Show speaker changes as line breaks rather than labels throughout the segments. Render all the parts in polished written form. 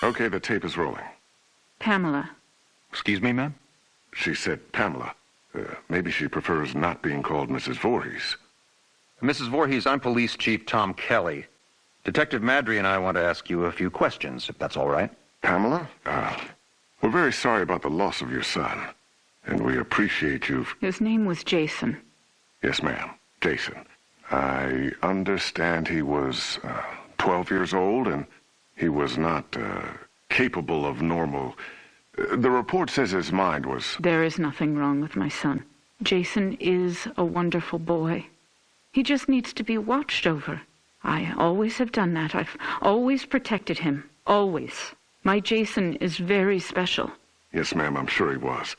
Okay, the tape is rolling.
Pamela.
Excuse me, ma'am?
She said Pamela. Maybe she prefers not being called Mrs. Voorhees.
Mrs. Voorhees, I'm Police Chief Tom Kelly. Detective Madry and I want to ask you a few questions, if that's all right.
Pamela, we're very sorry about the loss of your son, and we appreciate you.
His name was Jason.
Yes, ma'am. Jason. I understand he was 12 years old, and he was not capable of normal. The report says his mind was...
There is nothing wrong with my son. Jason is a wonderful boy. He just needs to be watched over. I always have done that. I've always protected him. Always. My Jason is very special.
Yes, ma'am, I'm sure he was.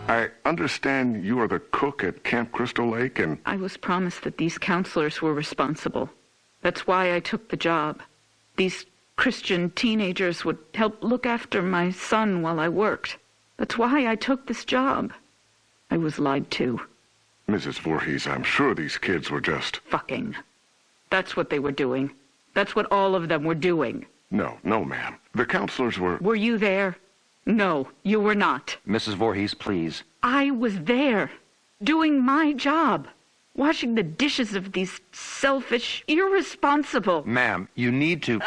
I understand you are the cook at Camp Crystal Lake, and...
I was promised that these counselors were responsible. That's why I took the job. These Christian teenagers would help look after my son while I worked. That's why I took this job. I was lied to.
Mrs. Voorhees, I'm sure these kids were just...
Fucking. That's what they were doing. That's what all of them were doing.
No, ma'am. The counselors were...
Were you there? No, you were not.
Mrs. Voorhees, please.
I was there, doing my job, washing the dishes of these selfish, irresponsible...
Ma'am, you need to...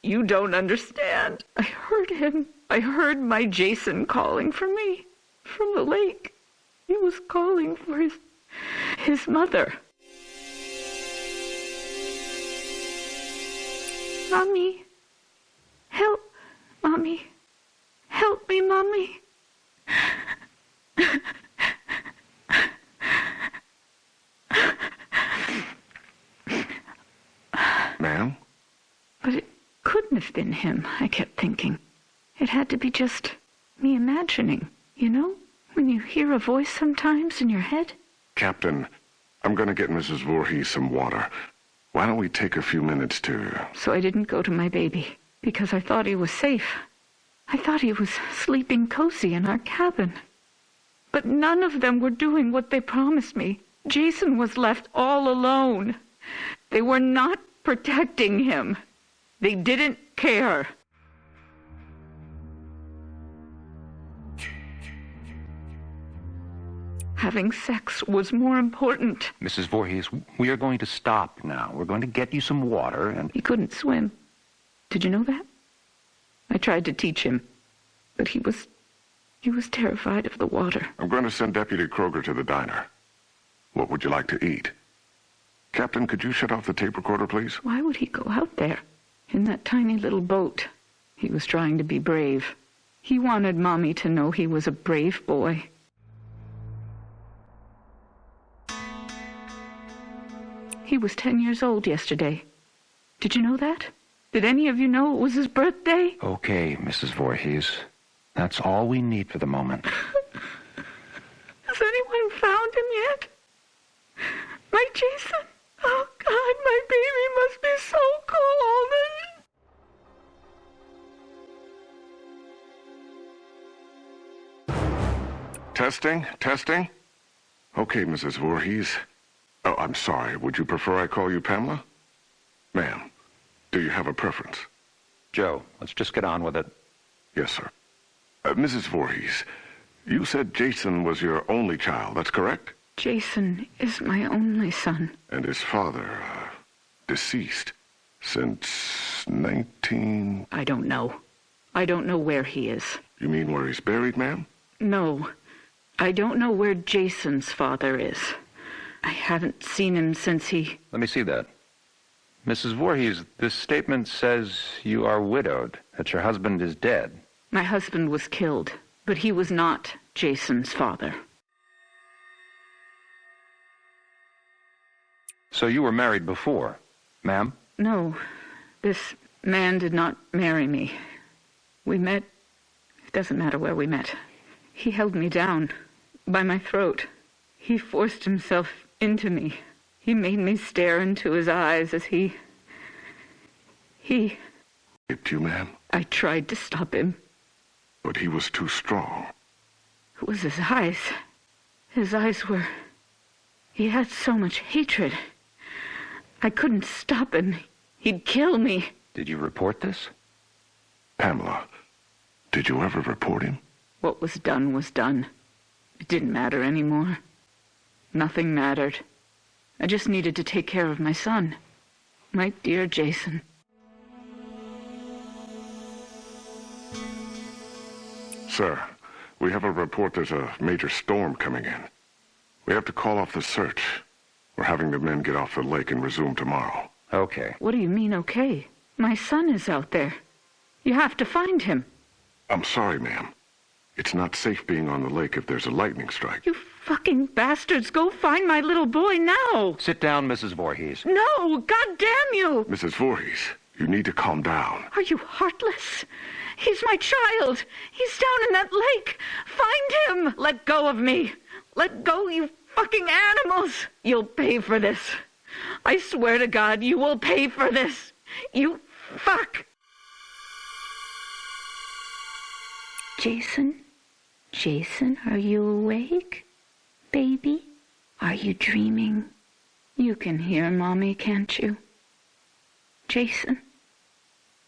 You don't understand. I heard him. I heard my Jason calling for me from the lake. He was calling for his mother. Mommy, help, Mommy. Help me, Mommy.
Ma'am?
But it couldn't have been him, I kept thinking. It had to be just me imagining, you know? When you hear a voice sometimes in your head.
Captain, I'm going to get Mrs. Voorhees some water. Why don't we take a few minutes to...
So I didn't go to my baby, because I thought he was safe. I thought he was sleeping cozy in our cabin. But none of them were doing what they promised me. Jason was left all alone. They were not protecting him. They didn't care. Having sex was more important.
Mrs. Voorhees, we are going to stop now. We're going to get you some water and...
He couldn't swim. Did you know that? I tried to teach him, but he was terrified of the water.
I'm going to send Deputy Kroger to the diner. What would you like to eat? Captain, could you shut off the tape recorder, please?
Why would he go out there in that tiny little boat? He was trying to be brave. He wanted Mommy to know he was a brave boy. He was 10 years old yesterday. Did you know that? Did any of you know it was his birthday?
Okay, Mrs. Voorhees. That's all we need for the moment.
Has anyone found him yet? My Jason? Oh, God, my baby must be so cold.
Testing. Okay, Mrs. Voorhees. Oh, I'm sorry. Would you prefer I call you Pamela? Ma'am, do you have a preference?
Joe, let's just get on with it.
Yes, sir. Mrs. Voorhees, you said Jason was your only child, that's correct?
Jason is my only son.
And his father, deceased since 19...
I don't know. I don't know where he is.
You mean where he's buried, ma'am?
No. I don't know where Jason's father is. I haven't seen him since he...
Let me see that. Mrs. Voorhees, this statement says you are widowed, that your husband is dead.
My husband was killed, but he was not Jason's father.
So you were married before, ma'am?
No, this man did not marry me. We met. It doesn't matter where we met. He held me down by my throat. He forced himself into me. He made me stare into his eyes as he...
Raped you, ma'am?
I tried to stop him.
But he was too strong.
It was his eyes. His eyes were... He had so much hatred. I couldn't stop him. He'd kill me.
Did you report this?
Pamela, did you ever report him?
What was done was done. It didn't matter anymore. Nothing mattered. I just needed to take care of my son. My dear Jason.
Sir, we have a report there's a major storm coming in. We have to call off the search. We're having the men get off the lake and resume tomorrow.
Okay.
What do you mean, okay? My son is out there. You have to find him.
I'm sorry, ma'am. It's not safe being on the lake if there's a lightning strike.
You fucking bastards, go find my little boy now!
Sit down, Mrs. Voorhees.
No, God damn you!
Mrs. Voorhees, you need to calm down.
Are you heartless? He's my child. He's down in that lake. Find him! Let go of me. Let go, you fucking animals! You'll pay for this. I swear to God, you will pay for this. You fuck! Jason? Jason, are you awake? Baby? Are you dreaming? You can hear Mommy, can't you? Jason?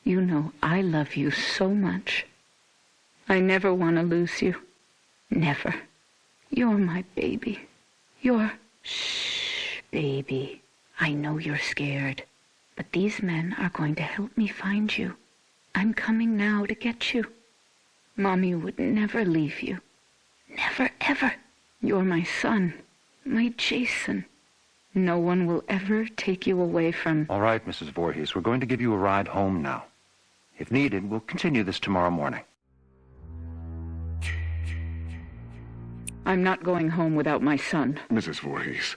You know I love you so much. I never want to lose you. Never. You're my baby. Shh, baby. I know you're scared, but these men are going to help me find you. I'm coming now to get you. Mommy would never leave you. Never, ever. You're my son, my Jason. No one will ever take you away from...
All right, Mrs. Voorhees, we're going to give you a ride home now. If needed, we'll continue this tomorrow morning.
I'm not going home without my son.
Mrs. Voorhees,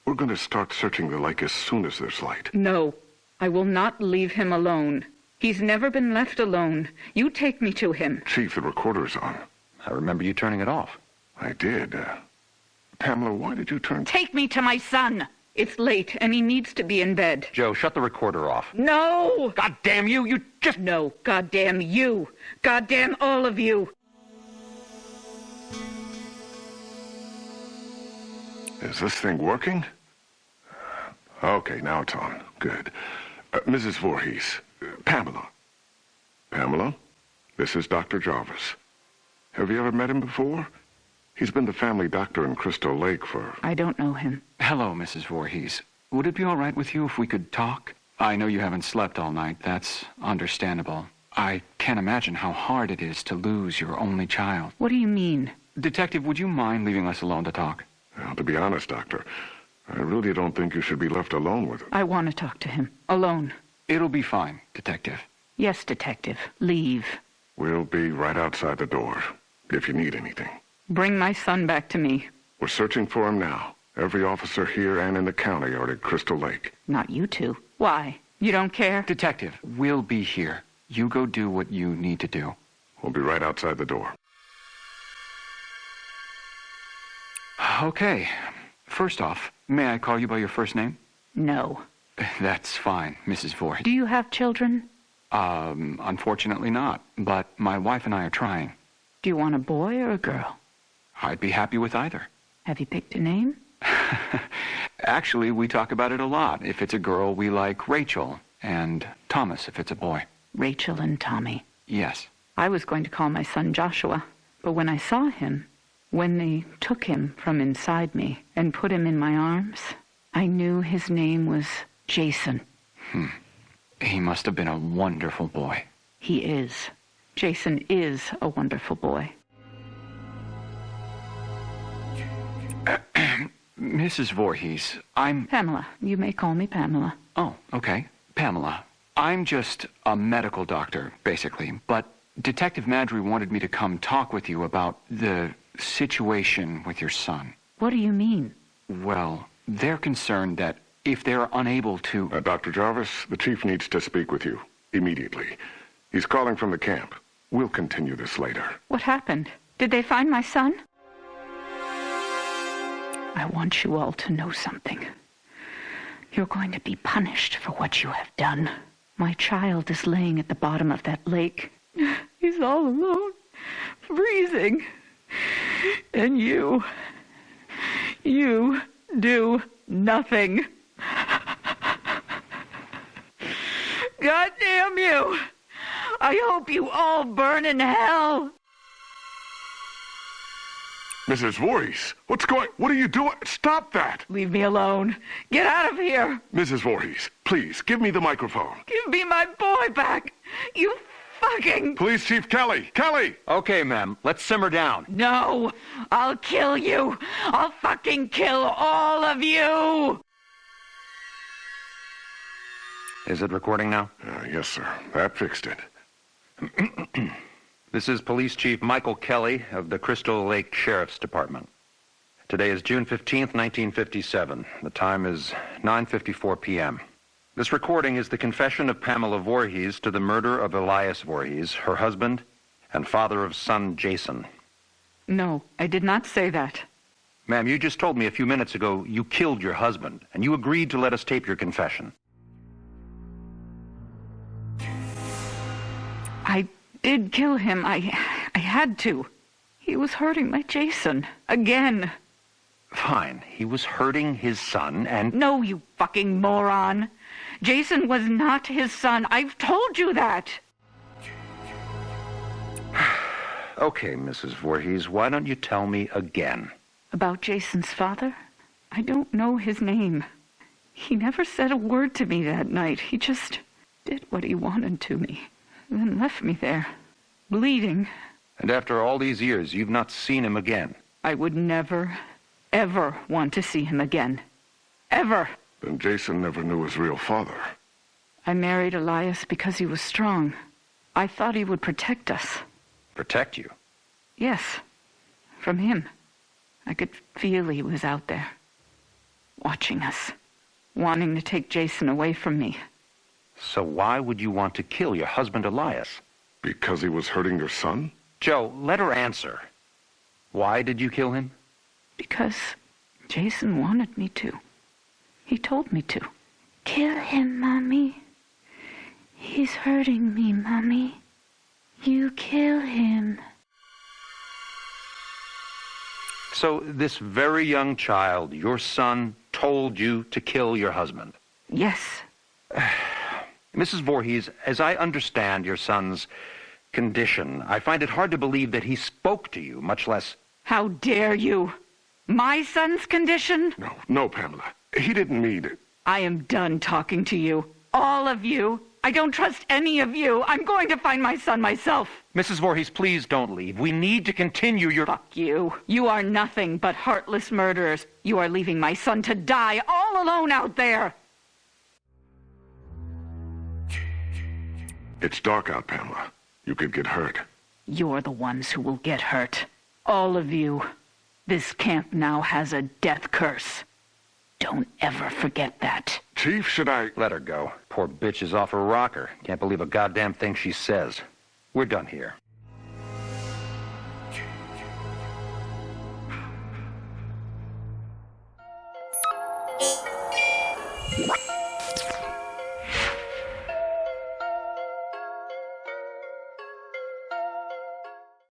we're going to start searching the lake as soon as there's light.
No, I will not leave him alone. He's never been left alone. You take me to him.
Chief, the recorder's on.
I remember you turning it off.
I did. Pamela, why did you turn...
Take me to my son! It's late, and he needs to be in bed.
Joe, shut the recorder off.
No!
God damn you! You just...
No, goddamn you! Goddamn all of you!
Is this thing working? Okay, now it's on. Good. Mrs. Voorhees. Pamela. Pamela, this is Dr. Jarvis. Have you ever met him before? He's been the family doctor in Crystal Lake for...
I don't know him.
Hello, Mrs. Voorhees. Would it be all right with you if we could talk? I know you haven't slept all night. That's understandable. I can't imagine how hard it is to lose your only child.
What do you mean?
Detective, would you mind leaving us alone to talk?
Well, to be honest, Doctor, I really don't think you should be left alone with him.
I want to talk to him. Alone.
It'll be fine, Detective.
Yes, Detective. Leave.
We'll be right outside the door, if you need anything.
Bring my son back to me.
We're searching for him now. Every officer here and in the county are at Crystal Lake.
Not you two. Why? You don't care?
Detective, we'll be here. You go do what you need to do.
We'll be right outside the door.
Okay. First off, may I call you by your first name?
No.
That's fine, Mrs. Voorhees.
Do you have children?
Unfortunately not, but my wife and I are trying.
Do you want a boy or a girl?
I'd be happy with either.
Have you picked a name?
Actually, we talk about it a lot. If it's a girl, we like Rachel, and Thomas if it's a boy.
Rachel and Tommy.
Yes.
I was going to call my son Joshua, but when I saw him, when they took him from inside me and put him in my arms, I knew his name was Jason.
He must have been a wonderful boy.
He is. Jason is a wonderful boy.
Mrs. Voorhees, I'm...
Pamela. You may call me Pamela.
Oh, okay. Pamela. I'm just a medical doctor, basically, but Detective Madry wanted me to come talk with you about the situation with your son.
What do you mean?
Well, they're concerned that if they're unable to...
Dr. Jarvis, the chief needs to speak with you immediately. He's calling from the camp. We'll continue this later.
What happened? Did they find my son? I want you all to know something. You're going to be punished for what you have done. My child is laying at the bottom of that lake. He's all alone, freezing. And you do nothing. God damn you! I hope you all burn in hell!
Mrs. Voorhees, what are you doing? Stop that!
Leave me alone. Get out of here!
Mrs. Voorhees, please, give me the microphone.
Give me my boy back! You fucking...
Police Chief Kelly! Kelly!
Okay, ma'am, let's simmer down.
No! I'll kill you! I'll fucking kill all of you!
Is it recording now?
Yes, sir. That fixed it.
This is Police Chief Michael Kelly of the Crystal Lake Sheriff's Department. Today is June 15th, 1957. The time is 9:54 p.m. This recording is the confession of Pamela Voorhees to the murder of Elias Voorhees, her husband, and father of son Jason.
No, I did not say that.
Ma'am, you just told me a few minutes ago you killed your husband, and you agreed to let us tape your confession.
I did kill him. I had to. He was hurting my Jason. Again.
Fine. He was hurting his son, and...
No, you fucking moron. Jason was not his son. I've told you that.
Okay, Mrs. Voorhees, why don't you tell me again?
About Jason's father? I don't know his name. He never said a word to me that night. He just did what he wanted to me. Then left me there, bleeding.
And after all these years, you've not seen him again?
I would never, ever want to see him again. Ever.
Then Jason never knew his real father.
I married Elias because he was strong. I thought he would protect us.
Protect you?
Yes, from him. I could feel he was out there, watching us, wanting to take Jason away from me.
So why would you want to kill your husband, Elias?
Because he was hurting your son?
Joe, let her answer. Why did you kill him?
Because Jason wanted me to. He told me to. Kill him, Mommy. He's hurting me, Mommy. You kill him.
So this very young child, your son, told you to kill your husband?
Yes.
Mrs. Voorhees, as I understand your son's condition, I find it hard to believe that he spoke to you, much less...
How dare you? My son's condition?
No, Pamela. He didn't mean it.
I am done talking to you. All of you. I don't trust any of you. I'm going to find my son myself.
Mrs. Voorhees, please don't leave. We need to continue your...
Fuck you. You are nothing but heartless murderers. You are leaving my son to die all alone out there.
It's dark out, Pamela. You could get hurt.
You're the ones who will get hurt. All of you. This camp now has a death curse. Don't ever forget that.
Chief, should I...
Let her go. Poor bitch is off her rocker. Can't believe a goddamn thing she says. We're done here.